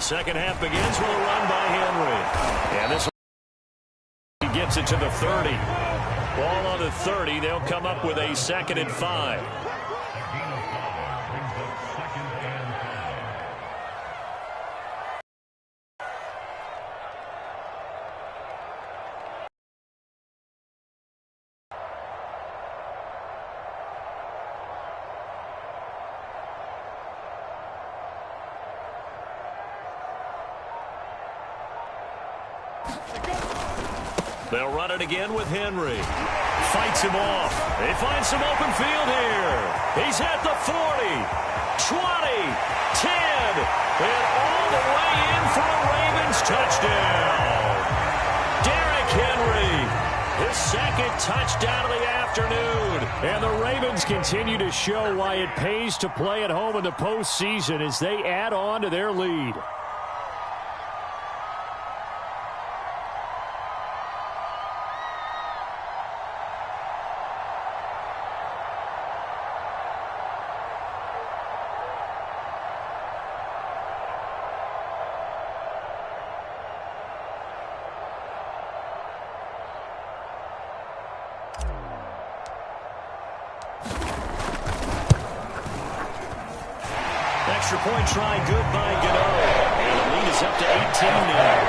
Second half begins with a run by Henry. And this gets it to the 30. Ball on the 30. They'll come up with a 2nd and 5. They'll run it again with Henry. Fights him off. They find some open field here. He's at the 40, 20, 10, and all the way in for a Ravens touchdown. Derrick Henry, his 2nd touchdown of the afternoon. And the Ravens continue to show why it pays to play at home in the postseason as they add on to their lead. Extra point try good by Gano. And the lead is up to 18 now.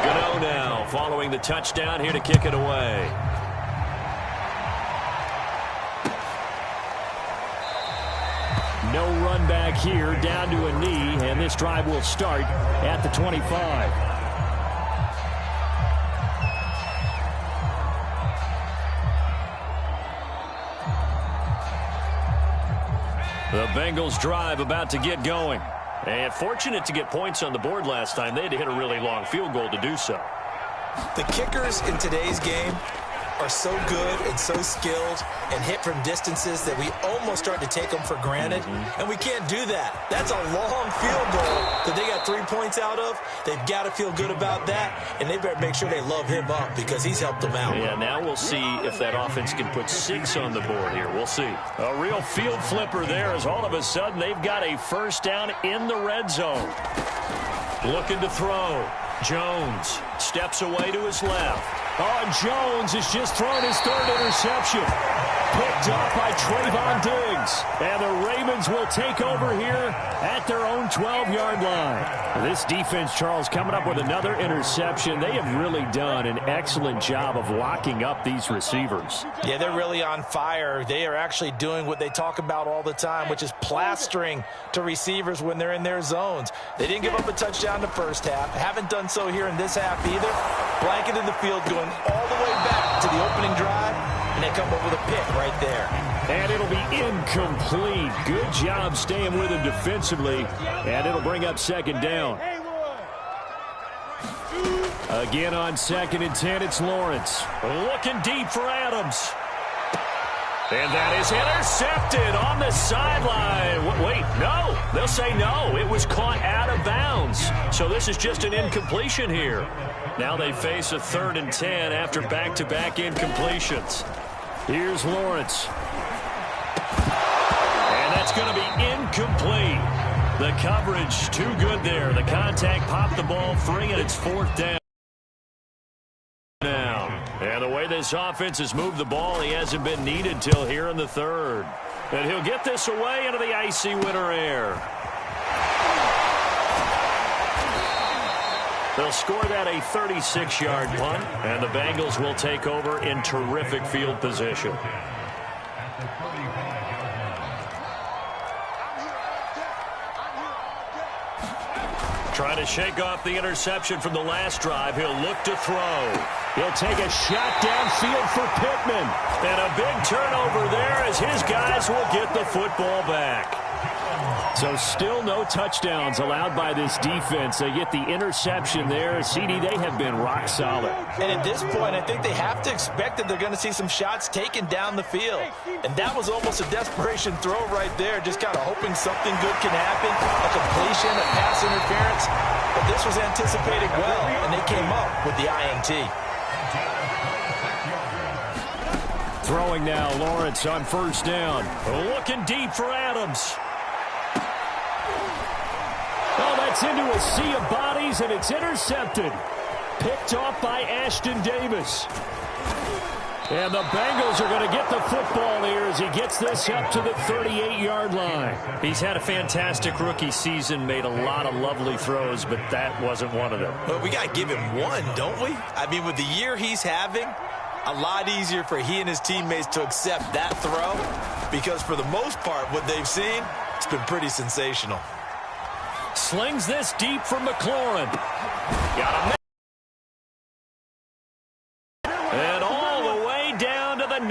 Gano now following the touchdown here to kick it away. No run back here, down to a knee, and this drive will start at the 25. The Bengals drive about to get going. And fortunate to get points on the board last time. They had to hit a really long field goal to do so. The kickers in today's game are so good and so skilled and hit from distances that we almost start to take them for granted. And we can't do that. That's a long field goal that they got 3 points out of. They've got to feel good about that, and they better make sure they love him up because he's helped them out. Yeah, now we'll see if that offense can put 6 on the board here. We'll see. A real field flipper there as all of a sudden they've got a first down in the red zone. Looking to throw. Jones steps away to his left. Oh, and Jones has just thrown his 3rd interception. Picked off by Trayvon Diggs. And the Ravens will take over here at their own 12-yard line. This defense, Charles, coming up with another interception. They have really done an excellent job of locking up these receivers. Yeah, they're really on fire. They are actually doing what they talk about all the time, which is plastering to receivers when they're in their zones. They didn't give up a touchdown the first half. Haven't done so here in this half either. Blanketed the field going all the way back to the opening drive, and they come up with a pick right there. And it'll be incomplete. Good job staying with him defensively, and it'll bring up 2nd down. Again on 2nd and 10, it's Lawrence. Looking deep for Adams. And that is intercepted on the sideline. Wait, no. They'll say no. It was caught out of bounds. So this is just an incompletion here. Now they face a 3rd and 10 after back-to-back incompletions. Here's Lawrence. And that's going to be incomplete. The coverage too good there. The contact popped the ball free, and it's 4th down. Now, and the way this offense has moved the ball, he hasn't been needed till here in the 3rd. And he'll get this away into the icy winter air. They'll score that a 36-yard punt, and the Bengals will take over in terrific field position. Trying to shake off the interception from the last drive. He'll look to throw. He'll take a shot downfield for Pittman. And a big turnover there as his guys will get the football back. So still no touchdowns allowed by this defense. They get the interception there. CD, they have been rock solid. And at this point, I think they have to expect that they're going to see some shots taken down the field. And that was almost a desperation throw right there, just kind of hoping something good can happen, a completion, a pass interference. But this was anticipated well, and they came up with the INT. Throwing now, Lawrence on first down. Looking deep for Adams. Oh, that's into a sea of bodies, and it's intercepted. Picked off by Ashton Davis. And the Bengals are going to get the football here as he gets this up to the 38-yard line. He's had a fantastic rookie season, made a lot of lovely throws, but that wasn't one of them. Well, we got to give him one, don't we? I mean, with the year he's having, a lot easier for he and his teammates to accept that throw because for the most part, what they've seen, it's been pretty sensational. Slings this deep for McLaurin. Got him. And all the way down to the 9.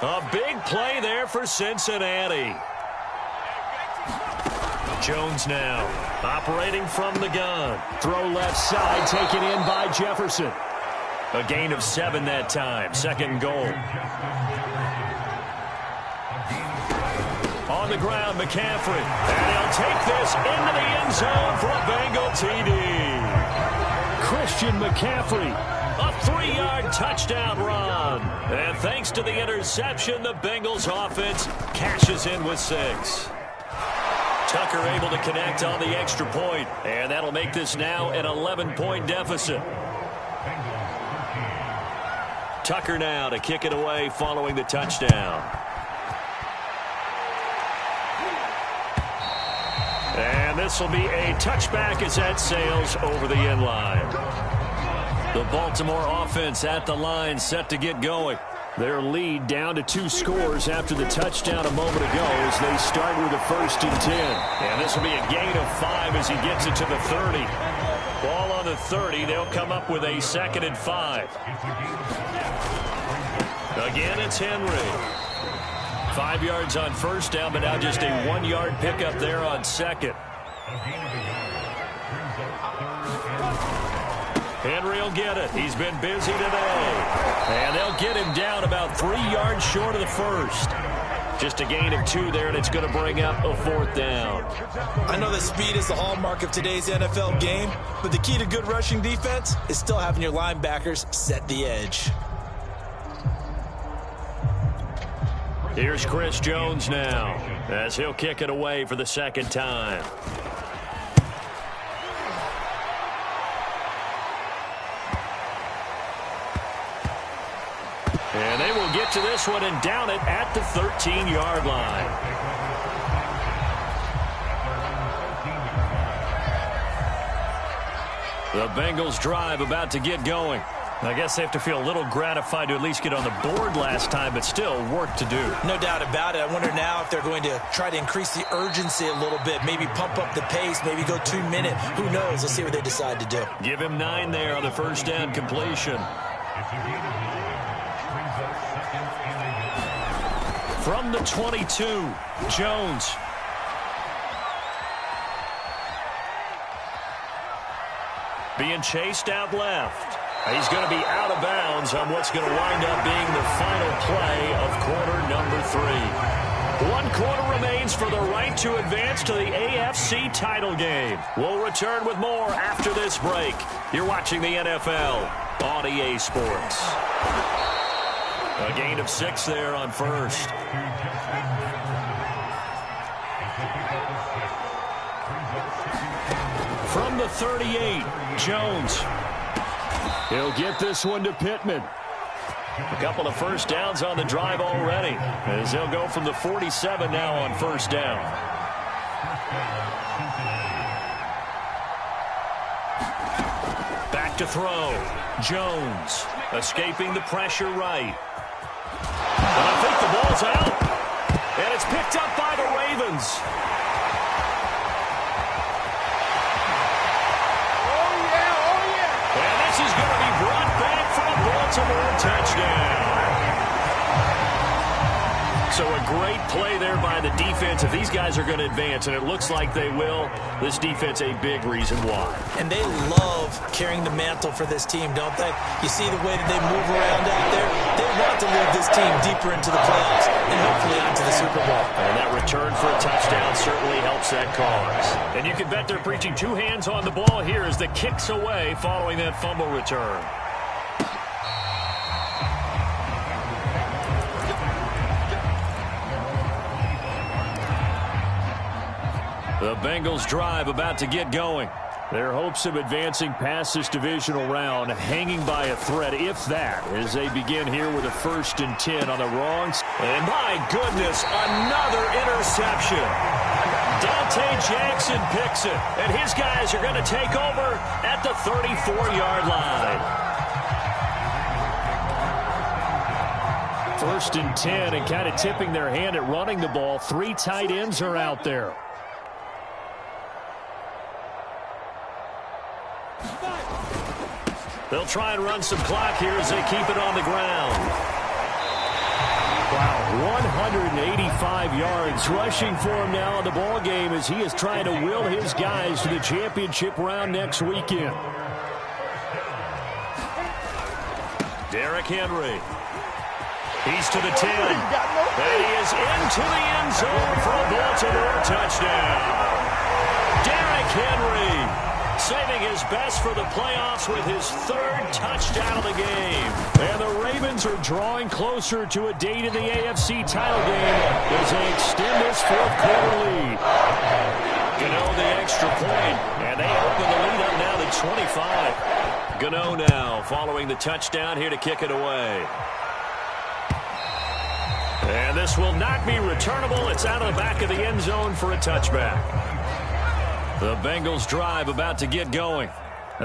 A big play there for Cincinnati. Jones now operating from the gun. Throw left side, taken in by Jefferson. A gain of 7 that time. Second and goal. On the ground, McCaffrey. And he'll take this into the end zone for a Bengal TD. Christian McCaffrey, a 3-yard touchdown run. And thanks to the interception, the Bengals offense cashes in with 6. Tucker able to connect on the extra point, and that'll make this now an 11-point deficit. Tucker now to kick it away following the touchdown. And this will be a touchback as that sails over the end line. The Baltimore offense at the line set to get going. Their lead down to 2 scores after the touchdown a moment ago as they start with a 1st and 10. And this will be a gain of 5 as he gets it to the 30. Ball on the 30. They'll come up with a 2nd and 5. Again, it's Henry. 5 yards on first down, but now just a 1-yard pickup there on second. Henry will get it. He's been busy today. And they'll get him down about 3 yards short of the first. Just a gain of 2 there, and it's going to bring up a 4th down. I know that speed is the hallmark of today's NFL game, but the key to good rushing defense is still having your linebackers set the edge. Here's Chris Jones now as he'll kick it away for the 2nd time. And they will get to this one and down it at the 13-yard line. The Bengals drive about to get going. I guess they have to feel a little gratified to at least get on the board last time, but still work to do. No doubt about it. I wonder now if they're going to try to increase the urgency a little bit, maybe pump up the pace, maybe go 2 minute. Who knows? Let's see what they decide to do. Give him 9 there on the first down completion. From the 22, Jones. Being chased out left. He's going to be out of bounds on what's going to wind up being the final play of quarter number 3. 1 quarter remains for the right to advance to the AFC title game. We'll return with more after this break. You're watching the NFL on EA Sports. A gain of 6 there on first. From the 38, Jones. He'll get this one to Pittman. A couple of first downs on the drive already, as they'll go from the 47 now on first down. Back to throw. Jones escaping the pressure right. And I think the ball's out. And it's picked up by the Ravens. Is going to be brought back for a Baltimore touchdown. So a great play there by the defense. If these guys are going to advance, and it looks like they will, this defense a big reason why. And they love carrying the mantle for this team, don't they? You see the way that they move around out there? They want to lead this team deeper into the playoffs and hopefully onto the Super Bowl. And that return for a touchdown certainly helps that cause. And you can bet they're preaching 2 hands on the ball here as the kick's away following that fumble return. The Bengals drive about to get going. Their hopes of advancing past this divisional round hanging by a thread, if that, as they begin here with a 1st and 10 on the wrong. And my goodness, another interception. Dante Jackson picks it, and his guys are going to take over at the 34-yard line. 1st and 10, and kind of tipping their hand at running the ball. 3 tight ends are out there. They'll try and run some clock here as they keep it on the ground. Wow, 185 yards rushing for him now in the ball game as he is trying to will his guys to the championship round next weekend. Derrick Henry. He's to the 10. And he is into the end zone for a Baltimore touchdown. Derrick Henry saving his best for the playoffs with his 3rd touchdown of the game. And the Ravens are drawing closer to a date in the AFC title game as they extend this 4th quarter lead. Gano the extra point, and they open the lead up now to 25. Gano now following the touchdown here to kick it away. And this will not be returnable. It's out of the back of the end zone for a touchback. The Bengals drive about to get going.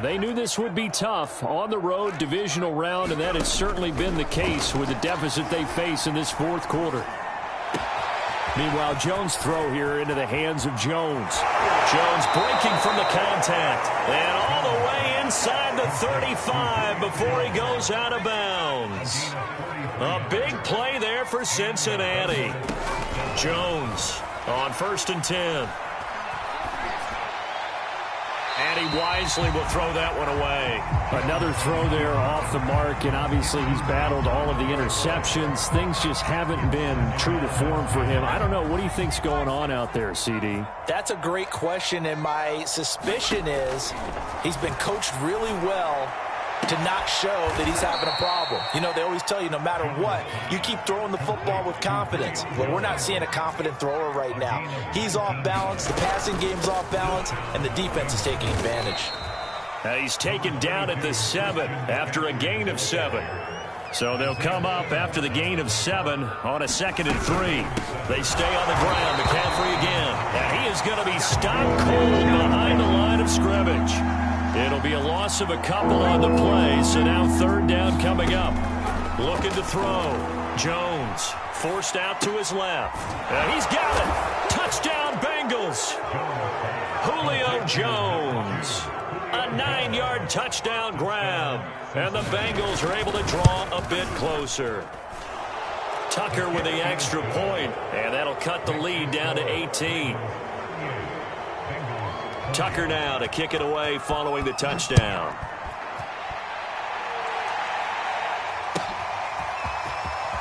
They knew this would be tough on the road divisional round, and that has certainly been the case with the deficit they face in this 4th quarter. Meanwhile, Jones' throw here into the hands of Jones. Jones breaking from the contact and all the way inside the 35 before he goes out of bounds. A big play there for Cincinnati. Jones on 1st and 10. And he wisely will throw that one away. Another throw there off the mark, and obviously he's battled all of the interceptions. Things just haven't been true to form for him. I don't know. What do you think's going on out there, CD? That's a great question, and my suspicion is he's been coached really well to not show that he's having a problem. You know, they always tell you no matter what, you keep throwing the football with confidence. But we're not seeing a confident thrower right now. He's off balance, the passing game's off balance, and the defense is taking advantage. Now he's taken down at the 7 after a gain of 7. So they'll come up after the gain of 7 on a 2nd and 3. They stay on the ground. McCaffrey again. And he is going to be stopped cold behind the line of scrimmage. It'll be a loss of a couple on the play, so now 3rd down coming up. Looking to throw. Jones forced out to his left. And he's got it. Touchdown, Bengals. Julio Jones. A 9-yard touchdown grab. And the Bengals are able to draw a bit closer. Tucker with the extra point, and that'll cut the lead down to 18. Tucker now to kick it away following the touchdown.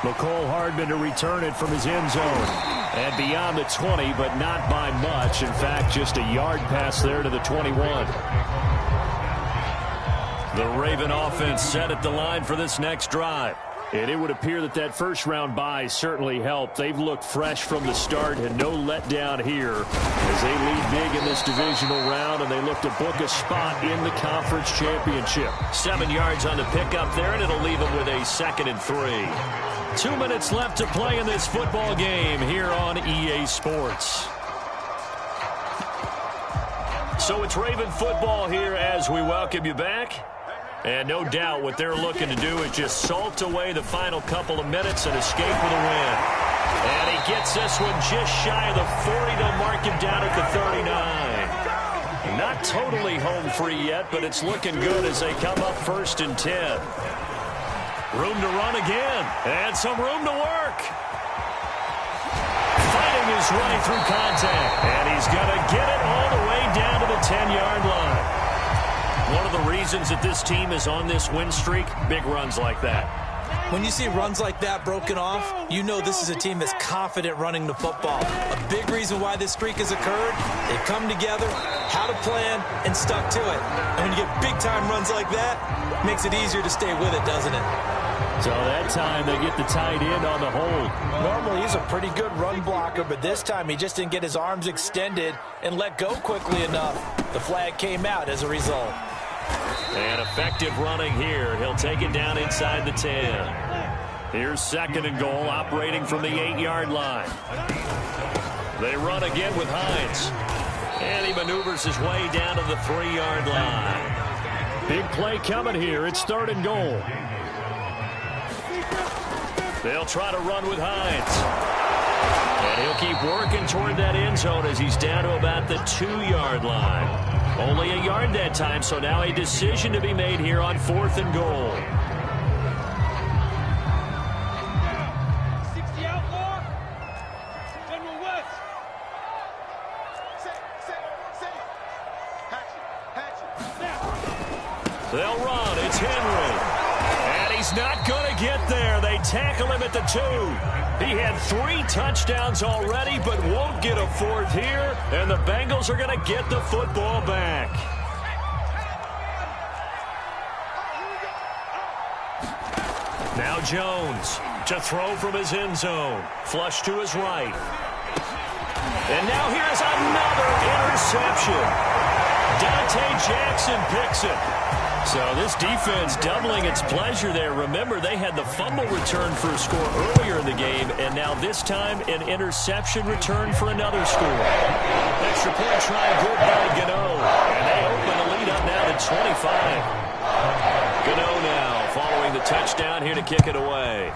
McCole Hardman to return it from his end zone. And beyond the 20, but not by much. In fact, just a yard pass there to the 21. The Raven offense set at the line for this next drive. And it would appear that that first-round bye certainly helped. They've looked fresh from the start and no letdown here as they lead big in this divisional round, and they look to book a spot in the conference championship. 7 yards on the pickup there, and it'll leave them with a 2nd and 3. 2 minutes left to play in this football game here on EA Sports. So it's Raven football here as we welcome you back. And no doubt what they're looking to do is just salt away the final couple of minutes and escape with a win. And he gets this one just shy of the 40. They'll mark him down at the 39. Not totally home free yet, but it's looking good as they come up 1st and 10. Room to run again, and some room to work. Fighting his way through contact, and he's going to get it all the way down to the 10-yard line. One of the reasons that this team is on this win streak, big runs like that. When you see runs like that broken off, you know this is a team that's confident running the football. A big reason why this streak has occurred, they've come together, had a plan, and stuck to it. And when you get big-time runs like that, it makes it easier to stay with it, doesn't it? So that time they get the tight end on the hold. Normally he's a pretty good run blocker, but this time he just didn't get his arms extended and let go quickly enough. The flag came out as a result. And effective running here. He'll take it down inside the 10. Here's 2nd and goal, operating from the 8-yard line. They run again with Hines. And he maneuvers his way down to the 3-yard line. Big play coming here. It's 3rd and goal. They'll try to run with Hines. And he'll keep working toward that end zone as he's down to about the 2-yard line. Only a yard that time, so now a decision to be made here on 4th and goal. They'll run. It's Henry. And he's not going to get there. They tackle him at the 2. He had 3 touchdowns already, but won't get a 4th here. And the Bengals are going to get the football back. Now Jones to throw from his end zone. Flush to his right. And now here's another interception. Dante Jackson picks it. So this defense doubling its pleasure there. Remember, they had the fumble return for a score earlier in the game, and now this time an interception return for another score. Extra point try good by Gano. And they open the lead up now to 25. Gano now following the touchdown here to kick it away.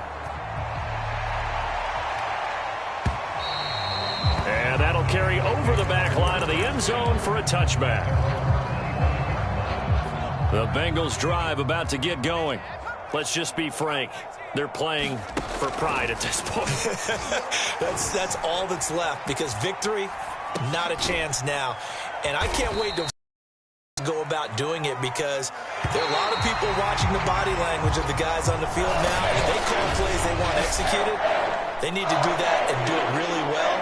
And that'll carry over the back line of the end zone for a touchback. The Bengals drive about to get going. Let's just be frank. They're playing for pride at this point. That's all that's left, because victory, not a chance now. And I can't wait to go about doing it, because there are a lot of people watching the body language of the guys on the field now. If they call plays they want executed, they need to do that and do it really well.